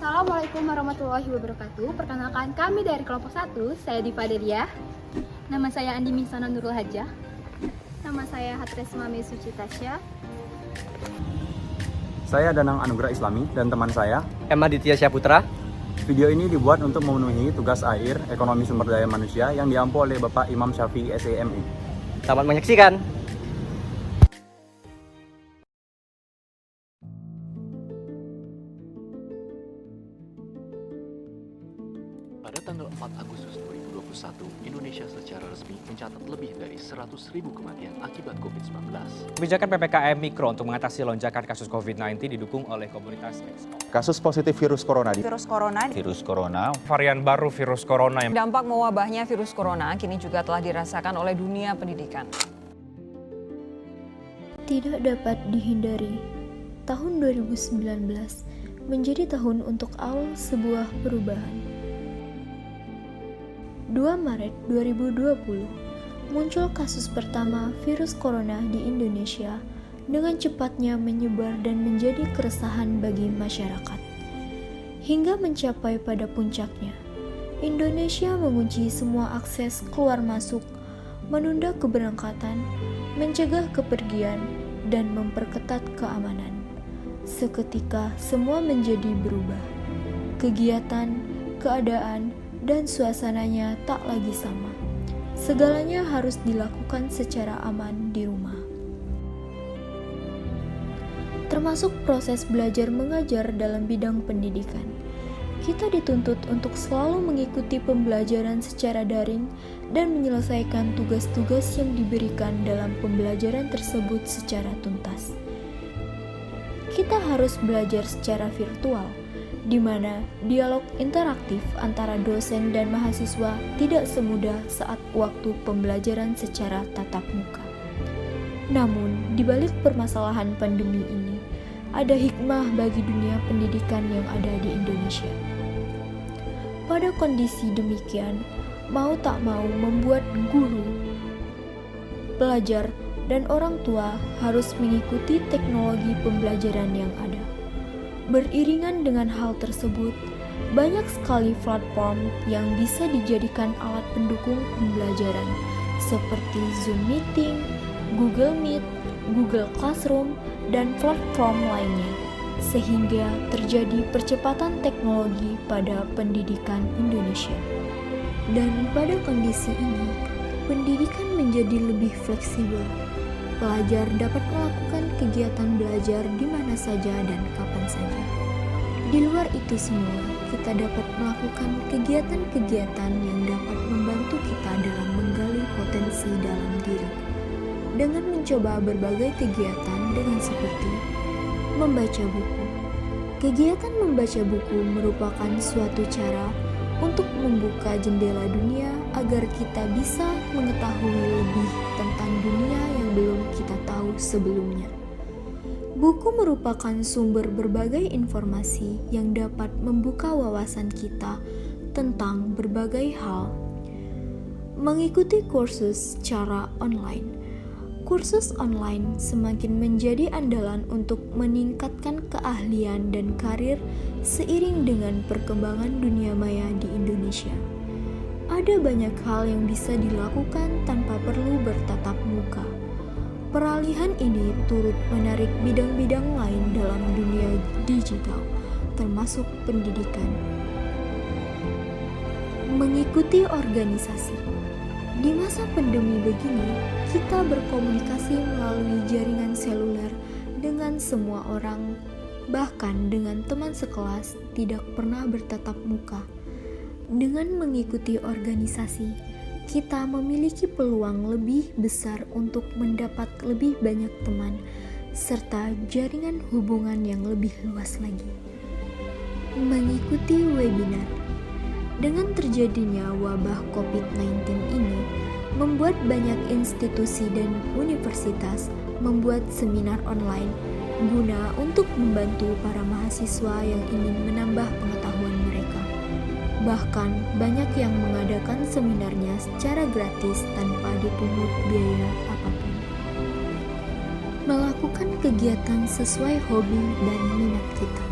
Assalamualaikum warahmatullahi wabarakatuh. Perkenalkan kami dari kelompok 1, saya Diva Deria. Nama saya Andi Minsana Nurul Hajah. Nama saya Hatresmami Sucitasya. Saya Danang Anugrah Islami dan teman saya Emma Ditya Syaputra. Video ini dibuat untuk memenuhi tugas akhir Ekonomi Sumber Daya Manusia yang diampu oleh Bapak Imam Syafi'i SEMI. Selamat menyaksikan. Pada tanggal 4 Agustus 2021, Indonesia secara resmi mencatat lebih dari 100.000 kematian akibat COVID-19. Kebijakan PPKM Mikro untuk mengatasi lonjakan kasus COVID-19 didukung oleh komunitas ekspor. Kasus positif virus corona Varian baru virus corona yang Dampak mewabahnya virus corona kini juga telah dirasakan oleh dunia pendidikan. Tidak dapat dihindari, tahun 2019 menjadi tahun untuk awal sebuah perubahan. 2 Maret 2020, muncul kasus pertama virus corona di Indonesia dengan cepatnya menyebar dan menjadi keresahan bagi masyarakat. Hingga mencapai pada puncaknya, Indonesia mengunci semua akses keluar masuk, menunda keberangkatan, mencegah kepergian, dan memperketat keamanan. Seketika semua menjadi berubah. Kegiatan, keadaan, dan suasananya tak lagi sama. Segalanya harus dilakukan secara aman di rumah. Termasuk proses belajar mengajar dalam bidang pendidikan. Kita dituntut untuk selalu mengikuti pembelajaran secara daring dan menyelesaikan tugas-tugas yang diberikan dalam pembelajaran tersebut secara tuntas. Kita harus belajar secara virtual, di mana dialog interaktif antara dosen dan mahasiswa tidak semudah saat waktu pembelajaran secara tatap muka. Namun, di balik permasalahan pandemi ini, ada hikmah bagi dunia pendidikan yang ada di Indonesia. Pada kondisi demikian, mau tak mau membuat guru, pelajar, dan orang tua harus mengikuti teknologi pembelajaran yang ada. Beriringan dengan hal tersebut, banyak sekali platform yang bisa dijadikan alat pendukung pembelajaran seperti Zoom Meeting, Google Meet, Google Classroom, dan platform lainnya, sehingga terjadi percepatan teknologi pada pendidikan Indonesia. Dan pada kondisi ini, pendidikan menjadi lebih fleksibel. Pelajar dapat melakukan kegiatan belajar di mana saja dan kapan saja. Di luar itu semua, kita dapat melakukan kegiatan-kegiatan yang dapat membantu kita dalam menggali potensi dalam diri. Dengan mencoba berbagai kegiatan dengan seperti membaca buku. Kegiatan membaca buku merupakan suatu cara untuk membuka jendela dunia agar kita bisa mengetahui lebih tentang dunia yang belum kita tahu sebelumnya. Buku merupakan sumber berbagai informasi yang dapat membuka wawasan kita tentang berbagai hal. Mengikuti kursus secara online. Kursus online semakin menjadi andalan untuk meningkatkan keahlian dan karir seiring dengan perkembangan dunia maya di Indonesia. Ada banyak hal yang bisa dilakukan tanpa perlu bertatap muka. Peralihan ini turut menarik bidang-bidang lain dalam dunia digital, termasuk pendidikan. Mengikuti organisasi. Di masa pandemi begini, kita berkomunikasi melalui jaringan seluler dengan semua orang, bahkan dengan teman sekelas tidak pernah bertatap muka. Dengan mengikuti organisasi, kita memiliki peluang lebih besar untuk mendapat lebih banyak teman, serta jaringan hubungan yang lebih luas lagi. Mengikuti webinar. Dengan terjadinya wabah COVID-19 ini, membuat banyak institusi dan universitas membuat seminar online guna untuk membantu para mahasiswa yang ingin menambah pengetahuan mereka. Bahkan banyak yang mengadakan seminarnya secara gratis tanpa dipungut biaya apapun. Melakukan kegiatan sesuai hobi dan minat kita.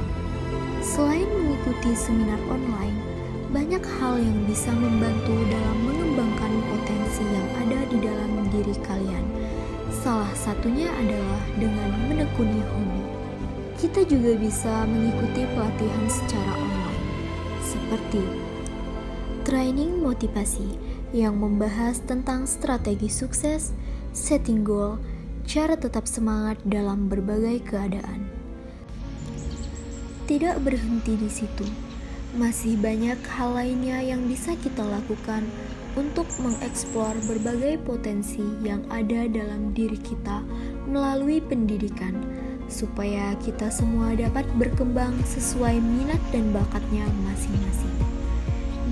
Selain mengikuti mengikuti seminar online, banyak hal yang bisa membantu dalam mengembangkan potensi yang ada di dalam diri kalian. Salah satunya adalah dengan menekuni hobi. Kita juga bisa mengikuti pelatihan secara online, seperti training motivasi yang membahas tentang strategi sukses, setting goal, cara tetap semangat dalam berbagai keadaan. Tidak berhenti di situ, masih banyak hal lainnya yang bisa kita lakukan untuk mengeksplor berbagai potensi yang ada dalam diri kita melalui pendidikan, supaya kita semua dapat berkembang sesuai minat dan bakatnya masing-masing.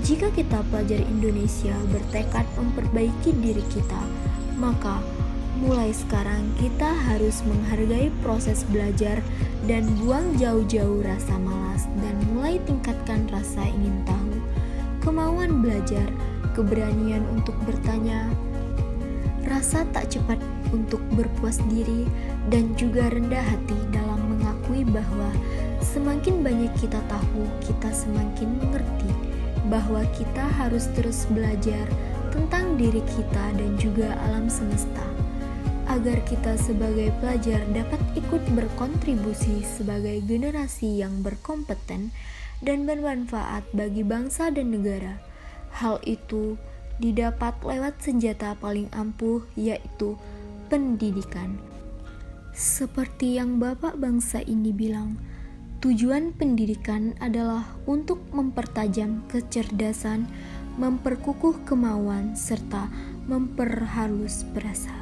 Jika kita pelajar Indonesia bertekad memperbaiki diri kita, maka mulai sekarang kita harus menghargai proses belajar dan buang jauh-jauh rasa malas dan mulai tingkatkan rasa ingin tahu, kemauan belajar, keberanian untuk bertanya, rasa tak cepat untuk berpuas diri, dan juga rendah hati dalam mengakui bahwa semakin banyak kita tahu, kita semakin mengerti bahwa kita harus terus belajar tentang diri kita dan juga alam semesta, agar kita sebagai pelajar dapat ikut berkontribusi sebagai generasi yang berkompeten dan bermanfaat bagi bangsa dan negara. Hal itu didapat lewat senjata paling ampuh, yaitu pendidikan. Seperti yang Bapak bangsa ini bilang, tujuan pendidikan adalah untuk mempertajam kecerdasan, memperkukuh kemauan, serta memperhalus perasaan.